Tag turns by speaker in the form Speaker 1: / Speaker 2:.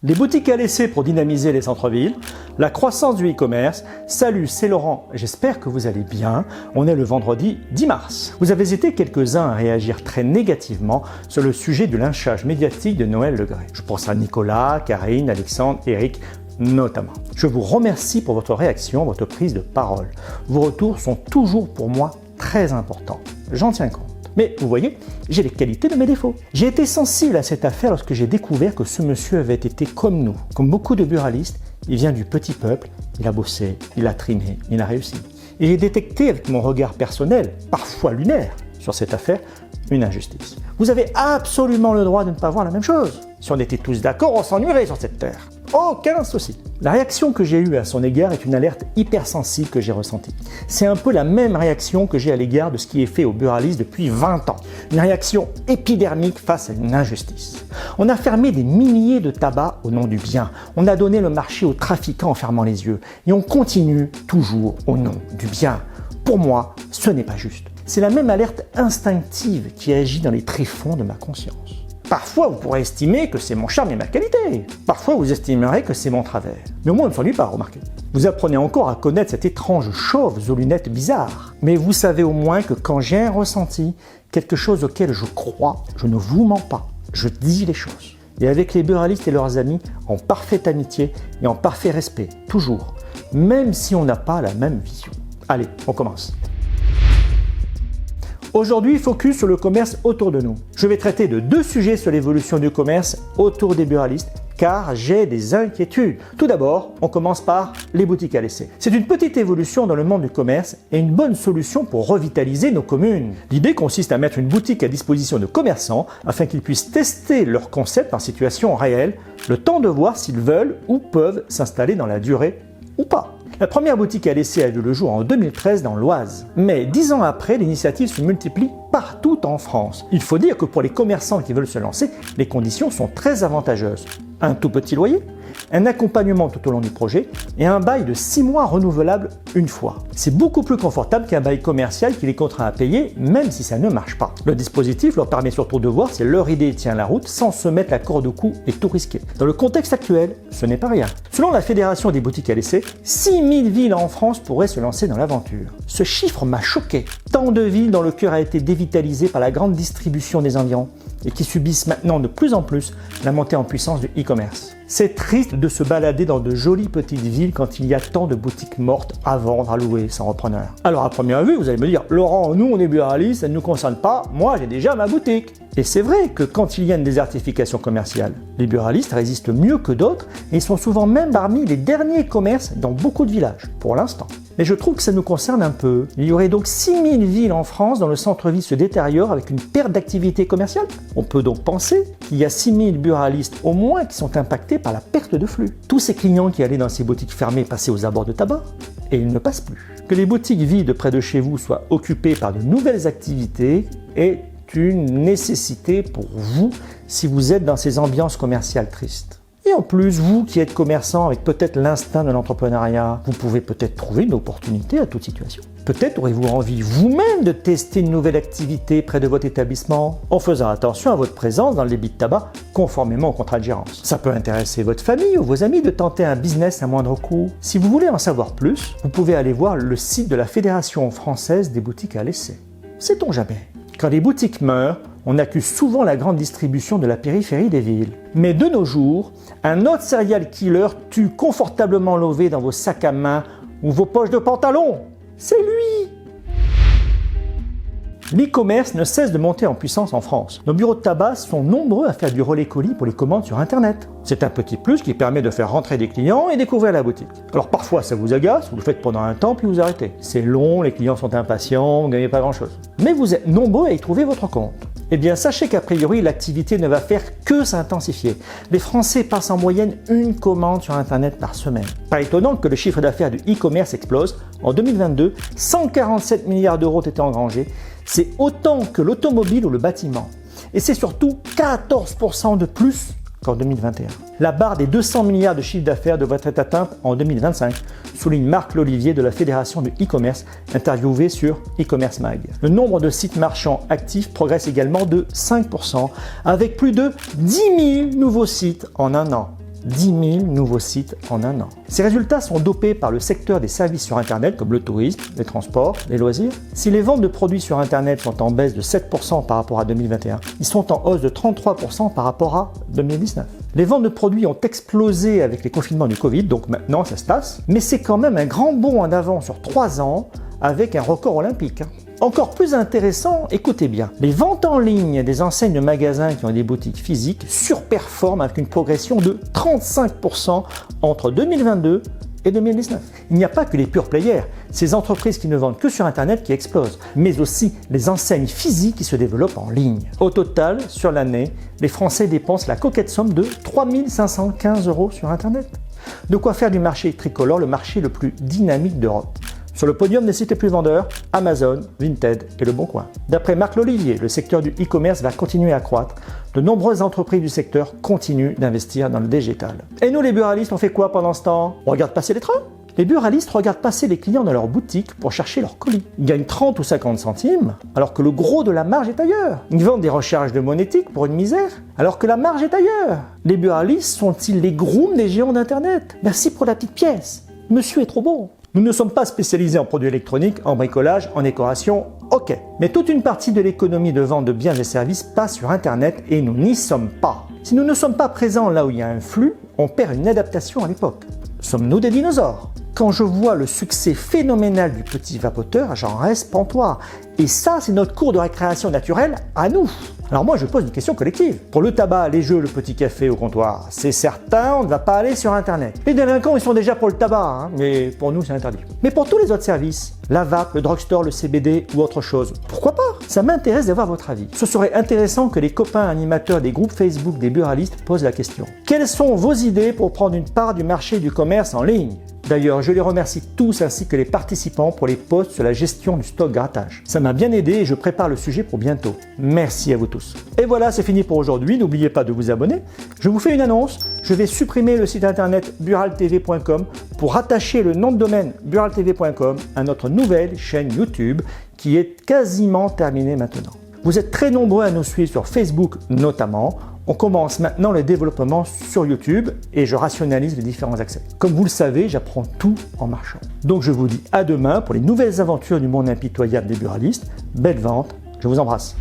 Speaker 1: Les boutiques à laisser pour dynamiser les centres-villes, la croissance du e-commerce. Salut, c'est Laurent, j'espère que vous allez bien. On est le vendredi 10 mars. Vous avez été quelques-uns à réagir très négativement sur le sujet du lynchage médiatique de Noël Le Graët. Je pense à Nicolas, Karine, Alexandre, Eric notamment. Je vous remercie pour votre réaction, votre prise de parole. Vos retours sont toujours pour moi très importants. J'en tiens compte. Mais vous voyez, j'ai les qualités de mes défauts. J'ai été sensible à cette affaire lorsque j'ai découvert que ce monsieur avait été comme nous. Comme beaucoup de buralistes, il vient du petit peuple, il a bossé, il a trimé, il a réussi. Et j'ai détecté avec mon regard personnel, parfois lunaire, sur cette affaire, une injustice. Vous avez absolument le droit de ne pas voir la même chose. Si on était tous d'accord, on s'ennuierait sur cette terre. Aucun souci. La réaction que j'ai eue à son égard est une alerte hypersensible que j'ai ressentie. C'est un peu la même réaction que j'ai à l'égard de ce qui est fait aux buralistes depuis 20 ans. Une réaction épidermique face à une injustice. On a fermé des milliers de tabacs au nom du bien. On a donné le marché aux trafiquants en fermant les yeux. Et on continue toujours au nom du bien. Pour moi, ce n'est pas juste. C'est la même alerte instinctive qui agit dans les tréfonds de ma conscience. Parfois, vous pourrez estimer que c'est mon charme et ma qualité. Parfois, vous estimerez que c'est mon travers. Mais au moins, on ne s'ennuie pas, remarquez. Vous apprenez encore à connaître cet étrange chauve aux lunettes bizarres. Mais vous savez au moins que quand j'ai un ressenti, quelque chose auquel je crois, je ne vous mens pas. Je dis les choses. Et avec les buralistes et leurs amis, en parfaite amitié et en parfait respect, toujours. Même si on n'a pas la même vision. Allez, on commence. Aujourd'hui, focus sur le commerce autour de nous. Je vais traiter de 2 sujets sur l'évolution du commerce autour des buralistes, car j'ai des inquiétudes. Tout d'abord, on commence par les boutiques à laisser. C'est une petite évolution dans le monde du commerce et une bonne solution pour revitaliser nos communes. L'idée consiste à mettre une boutique à disposition de commerçants afin qu'ils puissent tester leur concept en situation réelle, le temps de voir s'ils veulent ou peuvent s'installer dans la durée ou pas. La première boutique à laisser a vu le jour en 2013 dans l'Oise. Mais 10 ans après, l'initiative se multiplie partout en France. Il faut dire que pour les commerçants qui veulent se lancer, les conditions sont très avantageuses. Un tout petit loyer, un accompagnement tout au long du projet et un bail de 6 mois renouvelable une fois. C'est beaucoup plus confortable qu'un bail commercial qui les contraint à payer même si ça ne marche pas. Le dispositif leur permet surtout de voir si leur idée tient la route sans se mettre la corde au cou et tout risquer. Dans le contexte actuel, ce n'est pas rien. Selon la Fédération des boutiques à laisser, 6000 villes en France pourraient se lancer dans l'aventure. Ce chiffre m'a choqué. Tant de villes dont le cœur a été dévitalisé par la grande distribution des environs et qui subissent maintenant de plus en plus la montée en puissance du e-commerce. C'est triste de se balader dans de jolies petites villes quand il y a tant de boutiques mortes à vendre, à louer, sans repreneur. Alors à première vue, vous allez me dire « Laurent, nous on est buralistes, ça ne nous concerne pas, moi j'ai déjà ma boutique ». Et c'est vrai que quand il y a une désertification commerciale, les buralistes résistent mieux que d'autres et sont souvent même parmi les derniers commerces dans beaucoup de villages, pour l'instant. Mais je trouve que ça nous concerne un peu. Il y aurait donc 6000 villes en France dont le centre-ville se détériore avec une perte d'activité commerciale. On peut donc penser qu'il y a 6000 buralistes au moins qui sont impactés par la perte de flux. Tous ces clients qui allaient dans ces boutiques fermées passaient aux abords de tabac et ils ne passent plus. Que les boutiques vides près de chez vous soient occupées par de nouvelles activités est une nécessité pour vous si vous êtes dans ces ambiances commerciales tristes. Et en plus, vous qui êtes commerçant avec peut-être l'instinct de l'entrepreneuriat, vous pouvez peut-être trouver une opportunité à toute situation. Peut-être aurez-vous envie vous-même de tester une nouvelle activité près de votre établissement en faisant attention à votre présence dans le débit de tabac conformément au contrat de gérance. Ça peut intéresser votre famille ou vos amis de tenter un business à moindre coût. Si vous voulez en savoir plus, vous pouvez aller voir le site de la Fédération française des boutiques à laisser. Sait-on jamais? Quand les boutiques meurent, on accuse souvent la grande distribution de la périphérie des villes. Mais de nos jours, un autre serial killer tue confortablement lové dans vos sacs à main ou vos poches de pantalon. C'est lui! L'e-commerce ne cesse de monter en puissance en France. Nos bureaux de tabac sont nombreux à faire du relais colis pour les commandes sur Internet. C'est un petit plus qui permet de faire rentrer des clients et découvrir la boutique. Alors parfois ça vous agace, vous le faites pendant un temps puis vous arrêtez. C'est long, les clients sont impatients, vous ne gagnez pas grand-chose. Mais vous êtes nombreux à y trouver votre compte. Eh bien, sachez qu'a priori, l'activité ne va faire que s'intensifier. Les Français passent en moyenne une commande sur Internet par semaine. Pas étonnant que le chiffre d'affaires du e-commerce explose. En 2022, 147 milliards d'euros étaient engrangés. C'est autant que l'automobile ou le bâtiment. Et c'est surtout 14% de plus qu'en 2021. La barre des 200 milliards de chiffre d'affaires devrait être atteinte en 2025, souligne Marc Lolivier de la Fédération du e-commerce, interviewé sur e-commerce mag. Le nombre de sites marchands actifs progresse également de 5%, avec plus de 10 000 nouveaux sites en un an. 10 000 nouveaux sites en un an. Ces résultats sont dopés par le secteur des services sur Internet comme le tourisme, les transports, les loisirs. Si les ventes de produits sur Internet sont en baisse de 7% par rapport à 2021, ils sont en hausse de 33% par rapport à 2019. Les ventes de produits ont explosé avec les confinements du Covid, donc maintenant ça se tasse, mais c'est quand même un grand bond en avant sur 3 ans avec un record olympique. Encore plus intéressant, écoutez bien, les ventes en ligne des enseignes de magasins qui ont des boutiques physiques surperforment avec une progression de 35% entre 2022 et 2019. Il n'y a pas que les pure players, ces entreprises qui ne vendent que sur Internet qui explosent, mais aussi les enseignes physiques qui se développent en ligne. Au total, sur l'année, les Français dépensent la coquette somme de 3 515 € sur Internet. De quoi faire du marché tricolore le marché le plus dynamique d'Europe. Sur le podium des sites les plus vendeurs, Amazon, Vinted et Le Bon Coin. D'après Marc Lolivier, le secteur du e-commerce va continuer à croître. De nombreuses entreprises du secteur continuent d'investir dans le digital. Et nous les buralistes, on fait quoi pendant ce temps? On regarde passer les trains? Les buralistes regardent passer les clients dans leur boutique pour chercher leur colis. Ils gagnent 30 ou 50 centimes, alors que le gros de la marge est ailleurs. Ils vendent des recharges de monétique pour une misère, alors que la marge est ailleurs. Les buralistes sont-ils les grooms des géants d'Internet? Merci pour la petite pièce. Monsieur est trop bon. Nous ne sommes pas spécialisés en produits électroniques, en bricolage, en décoration, ok. Mais toute une partie de l'économie de vente de biens et services passe sur Internet et nous n'y sommes pas. Si nous ne sommes pas présents là où il y a un flux, on perd une adaptation à l'époque. Sommes-nous des dinosaures? Quand je vois le succès phénoménal du petit vapoteur, j'en reste pantois. Et ça, c'est notre cours de récréation naturelle à nous. Alors moi, je pose une question collective. Pour le tabac, les jeux, le petit café au comptoir, c'est certain, on ne va pas aller sur Internet. Les délinquants, ils sont déjà pour le tabac, hein, mais pour nous, c'est interdit. Mais pour tous les autres services, la vape, le drugstore, le CBD ou autre chose, pourquoi pas? Ça m'intéresse d'avoir votre avis. Ce serait intéressant que les copains animateurs des groupes Facebook des buralistes posent la question. Quelles sont vos idées pour prendre une part du marché du commerce en ligne? D'ailleurs, je les remercie tous ainsi que les participants pour les posts sur la gestion du stock grattage. Ça m'a bien aidé et je prépare le sujet pour bientôt. Merci à vous tous. Et voilà, c'est fini pour aujourd'hui. N'oubliez pas de vous abonner. Je vous fais une annonce. Je vais supprimer le site internet buraltv.com pour rattacher le nom de domaine buraltv.com à notre nouvelle chaîne YouTube qui est quasiment terminée maintenant. Vous êtes très nombreux à nous suivre sur Facebook notamment. On commence maintenant le développement sur YouTube et je rationalise les différents accès. Comme vous le savez, j'apprends tout en marchant. Donc je vous dis à demain pour les nouvelles aventures du monde impitoyable des buralistes. Belle vente, je vous embrasse.